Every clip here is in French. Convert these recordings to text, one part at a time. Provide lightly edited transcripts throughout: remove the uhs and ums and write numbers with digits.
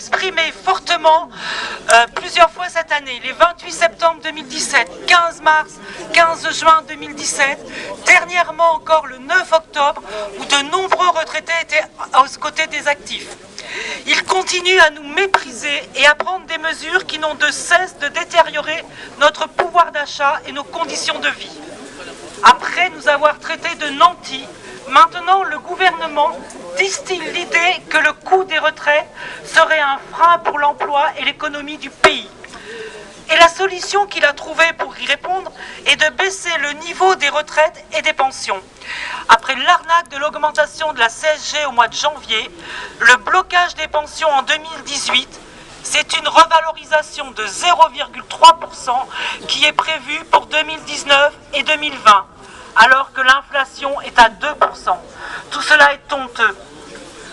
exprimé fortement plusieurs fois cette année, les 28 septembre 2017, 15 mars, 15 juin 2017, dernièrement encore le 9 octobre, où de nombreux retraités étaient aux côtés des actifs. Ils continuent à nous mépriser et à prendre des mesures qui n'ont de cesse de détériorer notre pouvoir d'achat et nos conditions de vie. Après nous avoir traités de nantis, maintenant le gouvernement distille l'idée que le coût des retraites serait un frein pour l'emploi et l'économie du pays. Et la solution qu'il a trouvée pour y répondre est de baisser le niveau des retraites et des pensions. Après l'arnaque de l'augmentation de la CSG au mois de janvier, le blocage des pensions en 2018, c'est une revalorisation de 0,3% qui est prévue pour 2019 et 2020, alors que l'inflation est à 2%. Tout cela est honteux.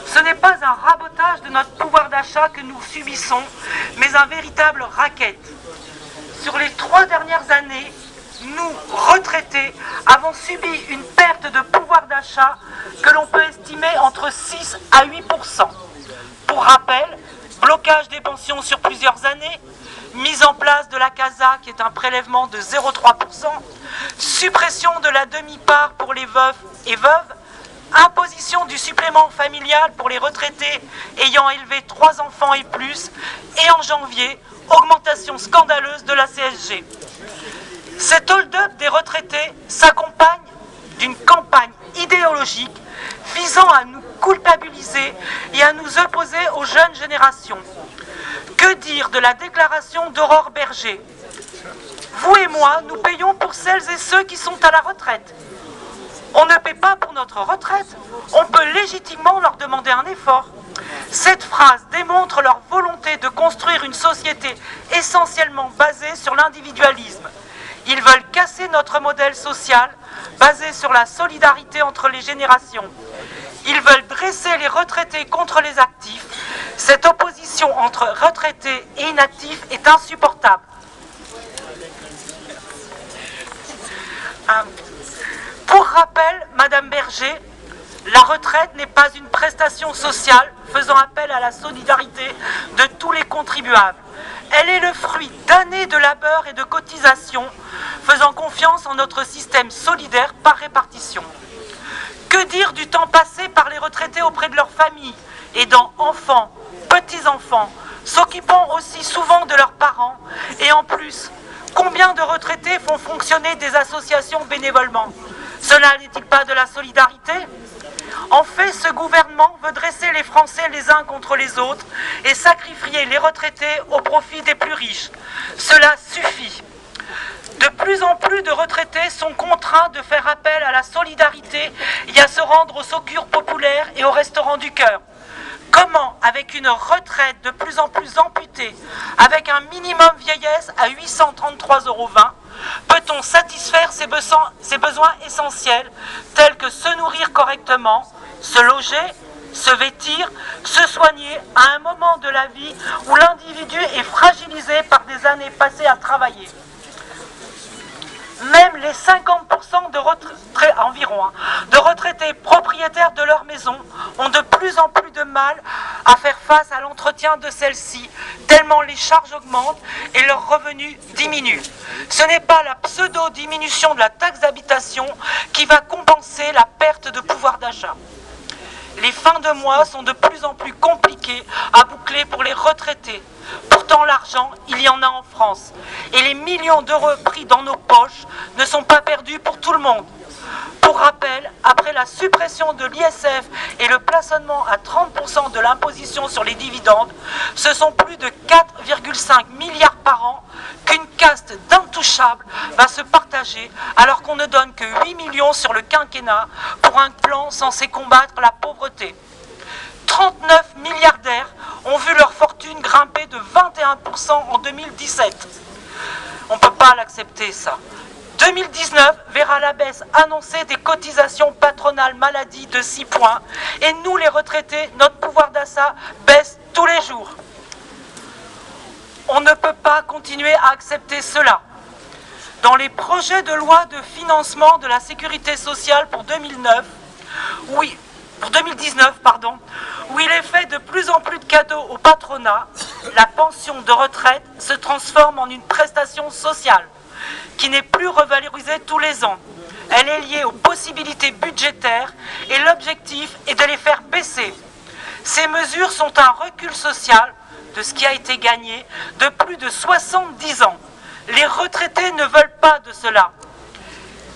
Ce n'est pas un rabotage de notre pouvoir d'achat que nous subissons, mais un véritable racket. Sur les 3 dernières années, nous, retraités, avons subi une perte de pouvoir d'achat que l'on peut estimer entre 6 à 8%. Pour rappel, blocage des pensions sur plusieurs années, mise en place de la CASA qui est un prélèvement de 0,3%, suppression de la demi-part pour les veufs et veuves, imposition du supplément familial pour les retraités ayant élevé 3 enfants et plus, et en janvier, augmentation scandaleuse de la CSG. Cet hold-up des retraités s'accompagne d'une campagne idéologique visant à nous culpabiliser et à nous opposer aux jeunes générations. Que dire de la déclaration d'Aurore Berger ? Vous et moi, nous payons pour celles et ceux qui sont à la retraite. On ne paie pas pour notre retraite, on peut légitimement leur demander un effort. Cette phrase démontre leur volonté de construire une société essentiellement basée sur l'individualisme. Ils veulent casser notre modèle social basé sur la solidarité entre les générations. Ils veulent dresser les retraités contre les actifs. Cette opposition entre retraités et inactifs est insupportable. Pour rappel, Madame Berger, la retraite n'est pas une prestation sociale faisant appel à la solidarité de tous les contribuables. Elle est le fruit d'années de labeur et de cotisation, faisant confiance en notre système solidaire par répartition. Que dire du temps passé par les retraités auprès de leurs familles, aidant enfants, petits-enfants, s'occupant aussi souvent de leurs parents, et en plus, combien de retraités font fonctionner des associations bénévolement ? Cela n'est-il pas de la solidarité ? En fait, ce gouvernement veut dresser les Français les uns contre les autres et sacrifier les retraités au profit des plus riches. Cela suffit. De plus en plus de retraités sont contraints de faire appel à la solidarité et à se rendre aux secours populaires et aux restaurants du cœur. Comment, avec une retraite de plus en plus amputée, avec un minimum vieillesse à 833,20 €, peut-on satisfaire ces besoins essentiels tels que se nourrir correctement, se loger, se vêtir, se soigner à un moment de la vie où l'individu est fragilisé par des années passées à travailler ? Même les 50% de retraités propriétaires de leur maison ont de plus en plus de mal à faire face à l'entretien de celle-ci, tellement les charges augmentent et leurs revenus diminuent. Ce n'est pas la pseudo-diminution de la taxe d'habitation qui va compenser la perte de pouvoir d'achat. Les fins de mois sont de plus en plus compliquées à boucler pour les retraités. Pourtant, l'argent, il y en a en France. Et les millions d'euros pris dans nos poches ne sont pas perdus pour tout le monde. Pour rappel, après la suppression de l'ISF et le plafonnement à 30% de l'imposition sur les dividendes, ce sont plus de 4,5 milliards par an qu'une caste d'intouchables va se partager alors qu'on ne donne que 8 millions sur le quinquennat pour un plan censé combattre la pauvreté. 39 milliardaires ont vu leur fortune grimper de 21% en 2017. On ne peut pas l'accepter, ça. 2019 verra la baisse annoncée des cotisations patronales maladie de 6 points et nous, les retraités, notre pouvoir d'achat baisse tous les jours. On ne peut pas continuer à accepter cela. Dans les projets de loi de financement de la sécurité sociale pour 2009, oui, pour 2019, où il est fait de plus en plus de cadeaux au patronat, la pension de retraite se transforme en une prestation sociale qui n'est plus revalorisée tous les ans. Elle est liée aux possibilités budgétaires et l'objectif est de les faire baisser. Ces mesures sont un recul social de ce qui a été gagné de plus de 70 ans. Les retraités ne veulent pas de cela.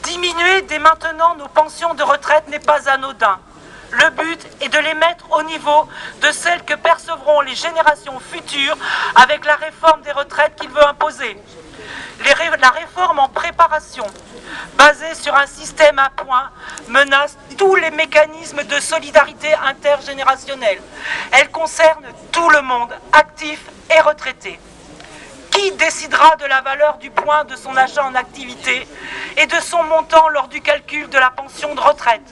Diminuer dès maintenant nos pensions de retraite n'est pas anodin. Le but est de les mettre au niveau de celles que percevront les générations futures avec la réforme des retraites qu'il veut imposer. La réforme en préparation, basée sur un système à points, menace tous les mécanismes de solidarité intergénérationnelle. Elle concerne tout le monde, actif et retraité. Qui décidera de la valeur du point de son achat en activité et de son montant lors du calcul de la pension de retraite?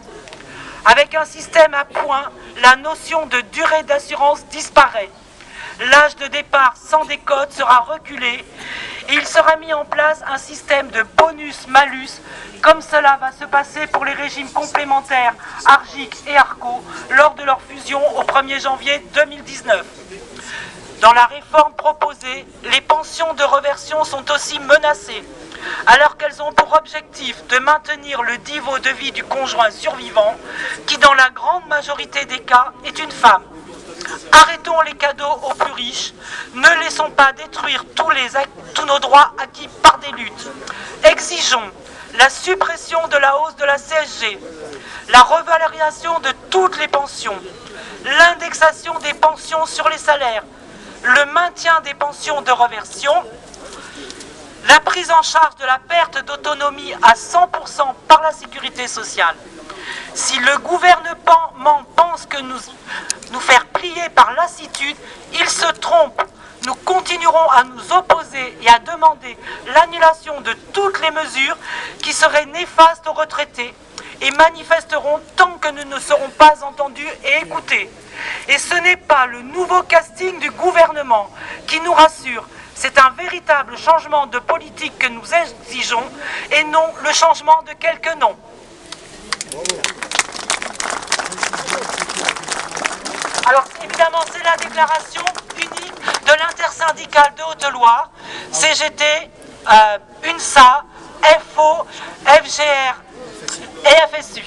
Avec un système à points, la notion de durée d'assurance disparaît. L'âge de départ sans décote sera reculé et il sera mis en place un système de bonus-malus comme cela va se passer pour les régimes complémentaires ARGIC et ARCO lors de leur fusion au 1er janvier 2019. Dans la réforme proposée, les pensions de réversion sont aussi menacées, alors qu'elles ont pour objectif de maintenir le niveau de vie du conjoint survivant, qui dans la grande majorité des cas est une femme. Arrêtons les cadeaux aux plus riches, ne laissons pas détruire tous nos droits acquis par des luttes. Exigeons la suppression de la hausse de la CSG, la revalorisation de toutes les pensions, l'indexation des pensions sur les salaires, le maintien des pensions de réversion, la prise en charge de la perte d'autonomie à 100% par la sécurité sociale. Si le gouvernement pense que nous faire plier par lassitude, il se trompe. Nous continuerons à nous opposer et à demander l'annulation de toutes les mesures qui seraient néfastes aux retraités et manifesteront tant que nous ne serons pas entendus et écoutés. Et ce n'est pas le nouveau casting du gouvernement qui nous rassure. C'est un véritable changement de politique que nous exigeons et non le changement de quelques noms. Alors évidemment, c'est la déclaration unique de l'intersyndicale de Haute-Loire, CGT, UNSA, FO, FGR et FSU.